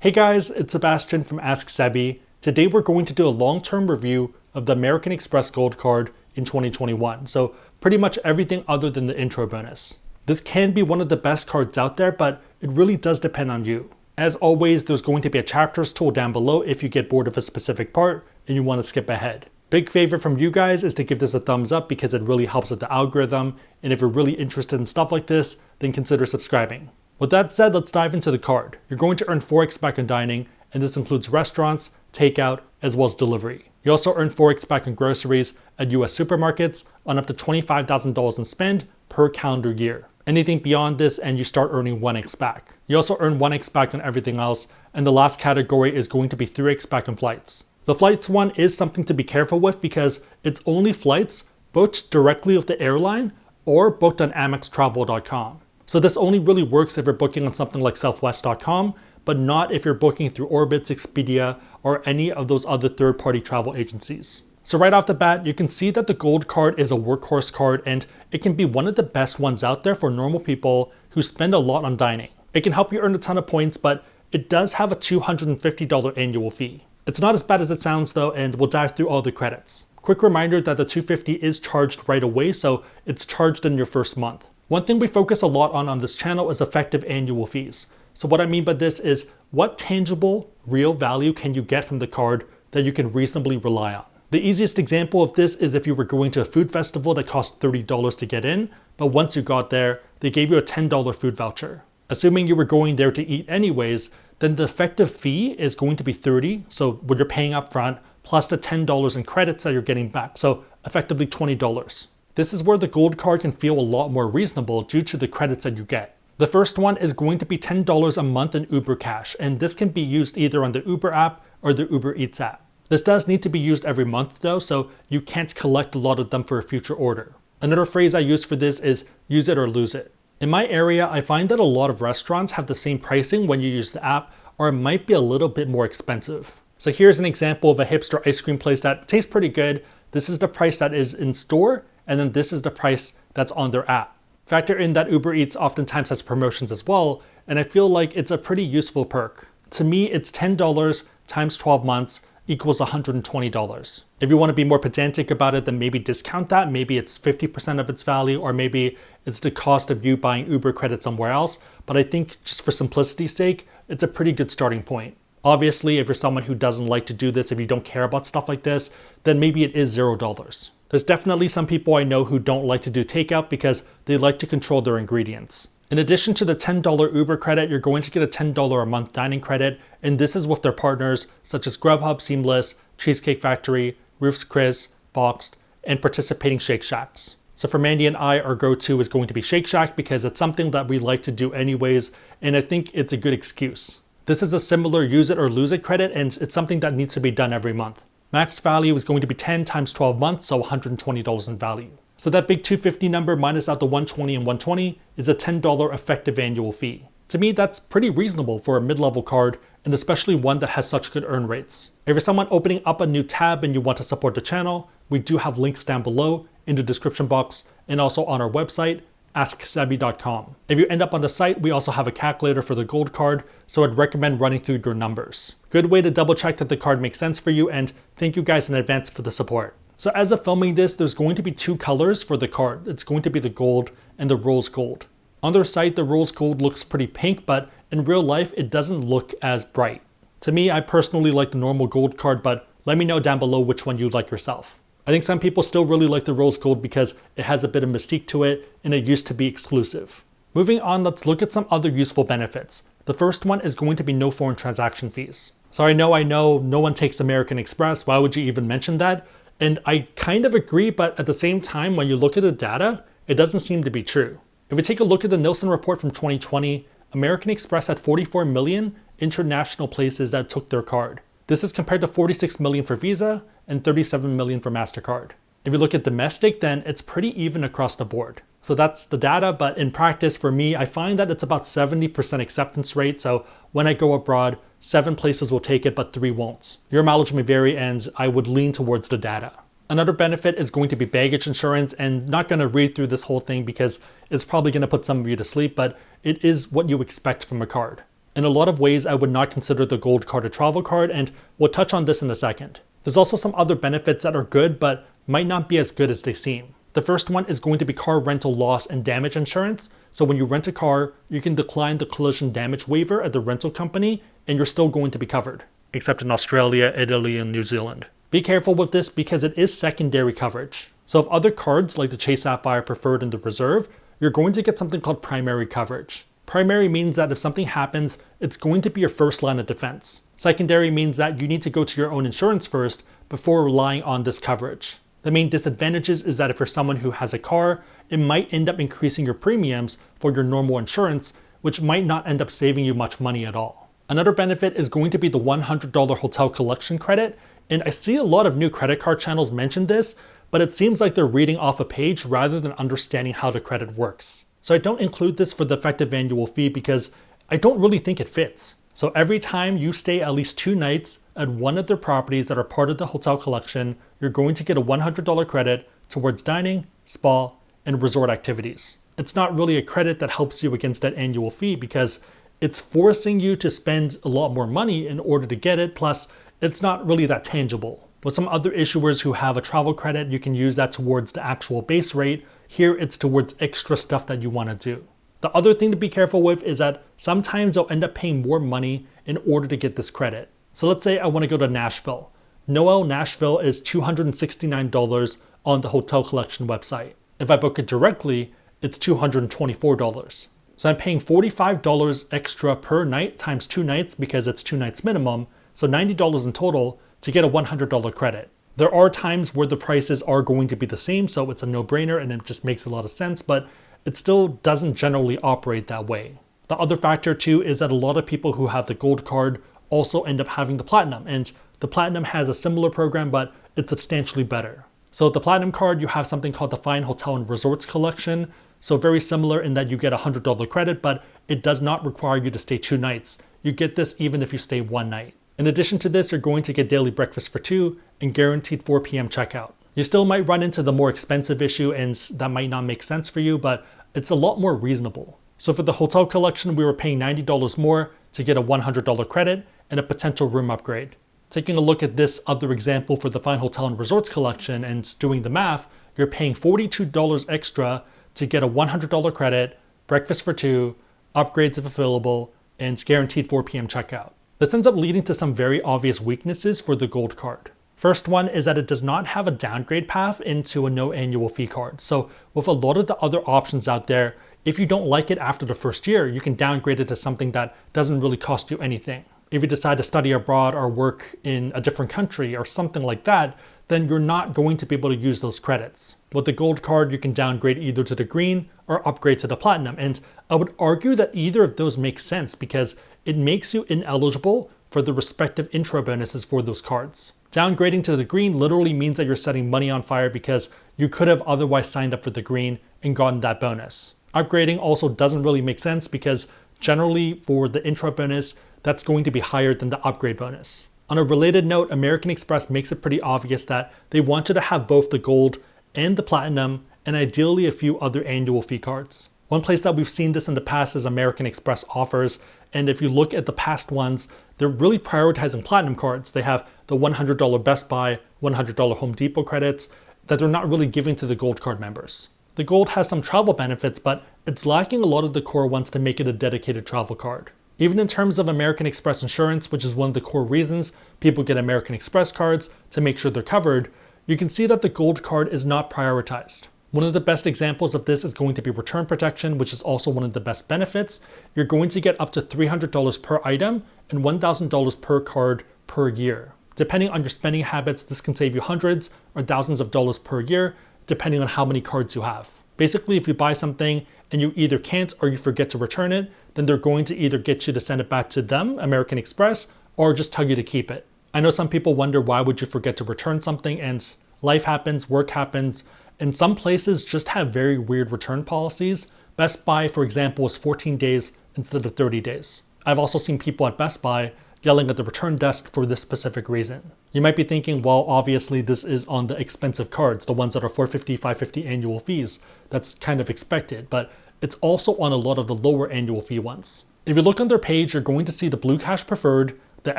Hey guys, it's Sebastian from AskSebby. Today we're going to do a long-term review of the American Express Gold Card in 2021. So pretty much everything other than the intro bonus. This can be one of the best cards out there, but it really does depend on you. As always, there's going to be a chapters tool down below if you get bored of a specific part and you want to skip ahead. Big favor from you guys is to give this a thumbs up because it really helps with the algorithm. And if you're really interested in stuff like this, then consider subscribing. With that said, let's dive into the card. You're going to earn 4x back on dining, and this includes restaurants, takeout, as well as delivery. You also earn 4x back on groceries at US supermarkets on up to $25,000 in spend per calendar year. Anything beyond this and you start earning 1x back. You also earn 1x back on everything else, and the last category is going to be 3x back on flights. The flights one is something to be careful with because it's only flights booked directly with the airline or booked on AmexTravel.com. So this only really works if you're booking on something like Southwest.com, but not if you're booking through Orbitz, Expedia, or any of those other third-party travel agencies. So right off the bat, you can see that the gold card is a workhorse card and it can be one of the best ones out there for normal people who spend a lot on dining. It can help you earn a ton of points, but it does have a $250 annual fee. It's not as bad as it sounds though, and we'll dive through all the credits. Quick reminder that the $250 is charged right away, so it's charged in your first month. One thing we focus a lot on this channel is effective annual fees. So what I mean by this is what tangible, real value can you get from the card that you can reasonably rely on? The easiest example of this is if you were going to a food festival that cost $30 to get in, but once you got there, they gave you a $10 food voucher. Assuming you were going there to eat anyways, then the effective fee is going to be $30, so what you're paying up front, plus the $10 in credits that you're getting back, so effectively $20. This is where the gold card can feel a lot more reasonable due to the credits that you get. The first one is going to be $10 a month in Uber Cash, and this can be used either on the Uber app or the Uber Eats app. This does need to be used every month though, so you can't collect a lot of them for a future order. Another phrase I use for this is use it or lose it. In my area, I find that a lot of restaurants have the same pricing when you use the app, or it might be a little bit more expensive. So here's an example of a hipster ice cream place that tastes pretty good. This is the price that is in store, and then this is the price that's on their app. Factor in that Uber Eats oftentimes has promotions as well, and I feel like it's a pretty useful perk. To me, it's $10 times 12 months equals $120. If you want to be more pedantic about it, then maybe discount that. Maybe it's 50% of its value, or maybe it's the cost of you buying Uber credit somewhere else. But I think just for simplicity's sake, it's a pretty good starting point. Obviously, if you're someone who doesn't like to do this, if you don't care about stuff like this, then maybe it is $0. There's definitely some people I know who don't like to do takeout because they like to control their ingredients. In addition to the $10 Uber credit, you're going to get a $10 a month dining credit, and this is with their partners such as Grubhub, Seamless, Cheesecake Factory, Ruth's Chris, Boxed, and participating Shake Shacks. So for Mandy and I, our go-to is going to be Shake Shack because it's something that we like to do anyways, and I think it's a good excuse. This is a similar use it or lose it credit, and it's something that needs to be done every month. Max value is going to be 10 times 12 months, so $120 in value. So that big $250 number minus out the $120 and $120 is a $10 effective annual fee. To me, that's pretty reasonable for a mid-level card, and especially one that has such good earn rates. If you're someone opening up a new tab and you want to support the channel, we do have links down below in the description box and also on our website, AskSebby.com. If you end up on the site, we also have a calculator for the gold card, so I'd recommend running through your numbers. Good way to double check that the card makes sense for you, and thank you guys in advance for the support. So as of filming this, there's going to be two colors for the card. It's going to be the gold and the rose gold. On their site, the rose gold looks pretty pink, but in real life, it doesn't look as bright. To me, I personally like the normal gold card, but let me know down below which one you like yourself. I think some people still really like the rose gold because it has a bit of mystique to it and it used to be exclusive. Moving on, let's look at some other useful benefits. The first one is going to be no foreign transaction fees. So I know no one takes American Express. Why would you even mention that? And I kind of agree, but at the same time, when you look at the data, it doesn't seem to be true. If we take a look at the Nielsen report from 2020, American Express had 44 million international places that took their card. This is compared to 46 million for Visa and 37 million for MasterCard. If you look at domestic, then it's pretty even across the board. So that's the data, but in practice for me, I find that it's about 70% acceptance rate. So when I go abroad, 7 places will take it, but 3 won't. Your mileage may vary, and I would lean towards the data. Another benefit is going to be baggage insurance, and not going to read through this whole thing because it's probably going to put some of you to sleep, but it is what you expect from a card. In a lot of ways, I would not consider the gold card a travel card, and we'll touch on this in a second. There's also some other benefits that are good, but might not be as good as they seem. The first one is going to be car rental loss and damage insurance. So when you rent a car, you can decline the collision damage waiver at the rental company, and you're still going to be covered, except in Australia, Italy, and New Zealand. Be careful with this because it is secondary coverage. So if other cards like the Chase Sapphire Preferred and the Reserve, you're going to get something called primary coverage. Primary means that if something happens, it's going to be your first line of defense. Secondary means that you need to go to your own insurance first before relying on this coverage. The main disadvantages is that if you're someone who has a car, it might end up increasing your premiums for your normal insurance, which might not end up saving you much money at all. Another benefit is going to be the $100 hotel collection credit, and I see a lot of new credit card channels mention this, but it seems like they're reading off a page rather than understanding how the credit works. So I don't include this for the effective annual fee because I don't really think it fits. So every time you stay at least 2 nights at one of their properties that are part of the hotel collection, you're going to get a $100 credit towards dining, spa, and resort activities. It's not really a credit that helps you against that annual fee because it's forcing you to spend a lot more money in order to get it, plus it's not really that tangible. With some other issuers who have a travel credit, you can use that towards the actual base rate. Here it's towards extra stuff that you want to do. The other thing to be careful with is that sometimes you'll end up paying more money in order to get this credit. So let's say I want to go to Nashville. Noel Nashville is $269 on the hotel collection website. If I book it directly, it's $224. So I'm paying $45 extra per night times 2 nights because it's 2 nights minimum, so $90 in total to get a $100 credit. There are times where the prices are going to be the same, so it's a no-brainer and it just makes a lot of sense, but it still doesn't generally operate that way. The other factor too is that a lot of people who have the gold card also end up having the platinum, and the platinum has a similar program, but it's substantially better. So with the platinum card, you have something called the Fine Hotel and Resorts Collection. So very similar in that you get a $100 credit, but it does not require you to stay 2 nights. You get this even if you stay 1 night. In addition to this, you're going to get daily breakfast for 2 and guaranteed 4 p.m. checkout. You still might run into the more expensive issue and that might not make sense for you, but it's a lot more reasonable. So for the hotel collection, we were paying $90 more to get a $100 credit and a potential room upgrade. Taking a look at this other example for the Fine Hotel and Resorts collection and doing the math, you're paying $42 extra to get a $100 credit, breakfast for 2, upgrades if available, and guaranteed 4 p.m. checkout. This ends up leading to some very obvious weaknesses for the gold card. First one is that it does not have a downgrade path into a no annual fee card. So with a lot of the other options out there, if you don't like it after the first year, you can downgrade it to something that doesn't really cost you anything. If you decide to study abroad or work in a different country or something like that, then you're not going to be able to use those credits. With the gold card, you can downgrade either to the green or upgrade to the platinum. And I would argue that either of those makes sense because it makes you ineligible for the respective intro bonuses for those cards. Downgrading to the green literally means that you're setting money on fire because you could have otherwise signed up for the green and gotten that bonus. Upgrading also doesn't really make sense because generally for the intro bonus, that's going to be higher than the upgrade bonus. On a related note, American Express makes it pretty obvious that they want you to have both the gold and the platinum and ideally a few other annual fee cards. One place that we've seen this in the past is American Express offers, and if you look at the past ones, they're really prioritizing platinum cards. They have the $100 Best Buy, $100 Home Depot credits that they're not really giving to the gold card members. The gold has some travel benefits, but it's lacking a lot of the core ones to make it a dedicated travel card. Even in terms of American Express insurance, which is one of the core reasons people get American Express cards to make sure they're covered, you can see that the gold card is not prioritized. One of the best examples of this is going to be return protection, which is also one of the best benefits. You're going to get up to $300 per item and $1,000 per card per year. Depending on your spending habits, this can save you hundreds or thousands of dollars per year, depending on how many cards you have. Basically, if you buy something and you either can't or you forget to return it, then they're going to either get you to send it back to them, American Express, or just tell you to keep it. I know some people wonder why would you forget to return something, and life happens, work happens, and some places just have very weird return policies. Best Buy, for example, is 14 days instead of 30 days. I've also seen people at Best Buy yelling at the return desk for this specific reason. You might be thinking, well, obviously this is on the expensive cards, the ones that are $450, $550 annual fees. That's kind of expected, but it's also on a lot of the lower annual fee ones. If you look on their page, you're going to see the Blue Cash Preferred, the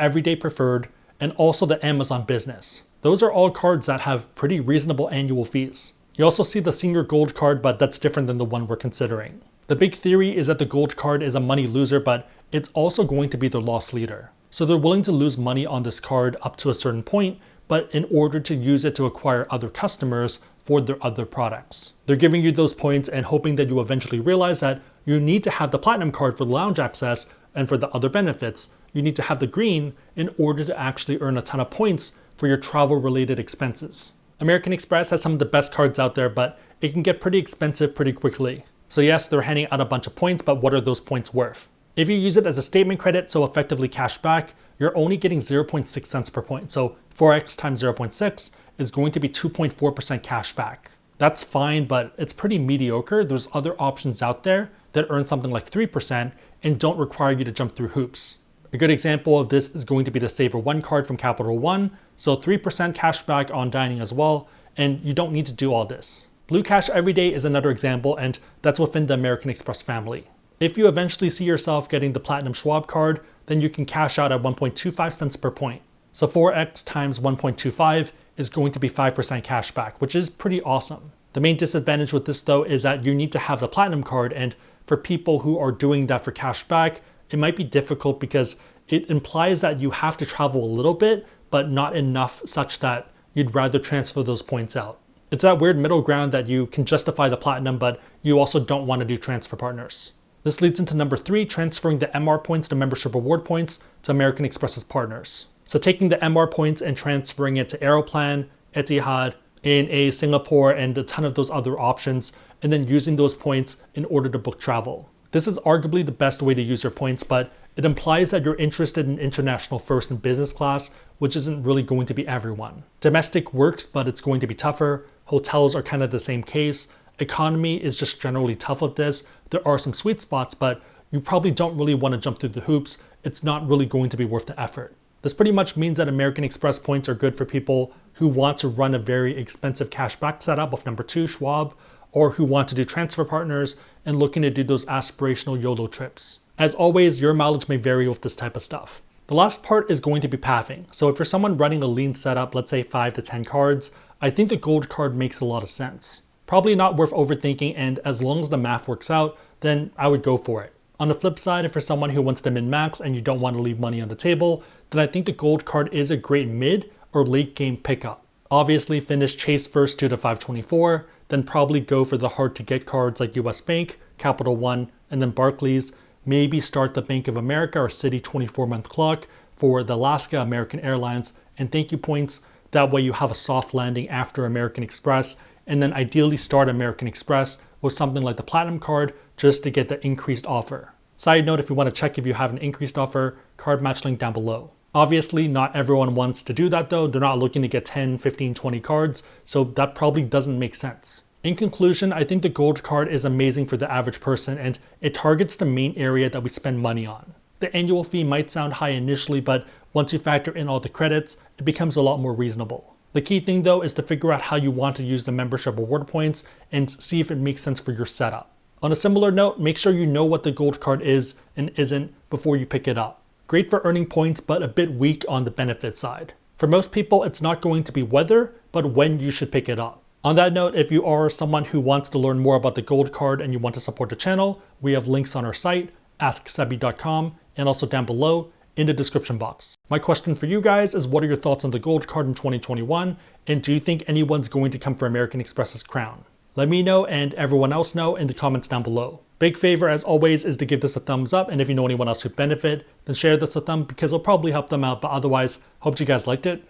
Everyday Preferred, and also the Amazon Business. Those are all cards that have pretty reasonable annual fees. You also see the Senior Gold card, but that's different than the one we're considering. The big theory is that the Gold card is a money loser, but it's also going to be their loss leader. So they're willing to lose money on this card up to a certain point, but in order to use it to acquire other customers for their other products. They're giving you those points and hoping that you eventually realize that you need to have the Platinum card for the lounge access, and for the other benefits, you need to have the green in order to actually earn a ton of points for your travel-related expenses. American Express has some of the best cards out there, but it can get pretty expensive pretty quickly. So yes, they're handing out a bunch of points, but what are those points worth? If you use it as a statement credit, so effectively cash back, you're only getting 0.6 cents per point. So 4x times 0.6 is going to be 2.4% cash back. That's fine, but it's pretty mediocre. There's other options out there that earn something like 3% and don't require you to jump through hoops. A good example of this is going to be the Savor One card from Capital One. So 3% cash back on dining as well, and you don't need to do all this. Blue Cash Everyday is another example, and that's within the American Express family. If you eventually see yourself getting the Platinum Schwab card, then you can cash out at 1.25 cents per point. So 4x times 1.25 is going to be 5% cash back, which is pretty awesome. The main disadvantage with this though is that you need to have the Platinum card, and for people who are doing that for cash back, it might be difficult because it implies that you have to travel a little bit, but not enough such that you'd rather transfer those points out. It's that weird middle ground that you can justify the Platinum, but you also don't want to do transfer partners. This leads into number 3, transferring the MR points to membership reward points to American Express's partners. So taking the MR points and transferring it to Aeroplan, Etihad, ANA, Singapore, and a ton of those other options, and then using those points in order to book travel. This is arguably the best way to use your points, but it implies that you're interested in international first and business class, which isn't really going to be everyone. Domestic works, but it's going to be tougher. Hotels are kind of the same case. Economy is just generally tough with this. There are some sweet spots, but you probably don't really want to jump through the hoops. It's not really going to be worth the effort. This pretty much means that American Express points are good for people who want to run a very expensive cashback setup with number 2, Schwab, or who want to do transfer partners and looking to do those aspirational YOLO trips. As always, your mileage may vary with this type of stuff. The last part is going to be pathing. So if you're someone running a lean setup, let's say 5 to 10 cards, I think the gold card makes a lot of sense. Probably not worth overthinking, and as long as the math works out, then I would go for it. On the flip side, if you're someone who wants to min-max and you don't want to leave money on the table, then I think the gold card is a great mid or late game pickup. Obviously finish Chase first 2 to 524, then probably go for the hard to get cards like US Bank, Capital One, and then Barclays. Maybe start the Bank of America or Citi 24-month clock for the Alaska, American Airlines, and thank you points. That way you have a soft landing after American Express, and then ideally start American Express with something like the Platinum card just to get the increased offer. Side note, if you want to check if you have an increased offer, card match link down below. Obviously, not everyone wants to do that though. They're not looking to get 10, 15, 20 cards, so that probably doesn't make sense. In conclusion, I think the gold card is amazing for the average person, and it targets the main area that we spend money on. The annual fee might sound high initially, but once you factor in all the credits, it becomes a lot more reasonable. The key thing though is to figure out how you want to use the membership reward points and see if it makes sense for your setup. On a similar note, make sure you know what the gold card is and isn't before you pick it up. Great for earning points, but a bit weak on the benefit side. For most people, it's not going to be whether, but when you should pick it up. On that note, if you are someone who wants to learn more about the gold card and you want to support the channel, we have links on our site, AskSebby.com, and also down below in the description box. My question for you guys is, what are your thoughts on the gold card in 2021? And do you think anyone's going to come for American Express's crown? Let me know and everyone else know in the comments down below. Big favor as always is to give this a thumbs up, and if you know anyone else who'd benefit, then share this with them because it'll probably help them out. But otherwise, hope you guys liked it.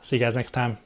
See you guys next time.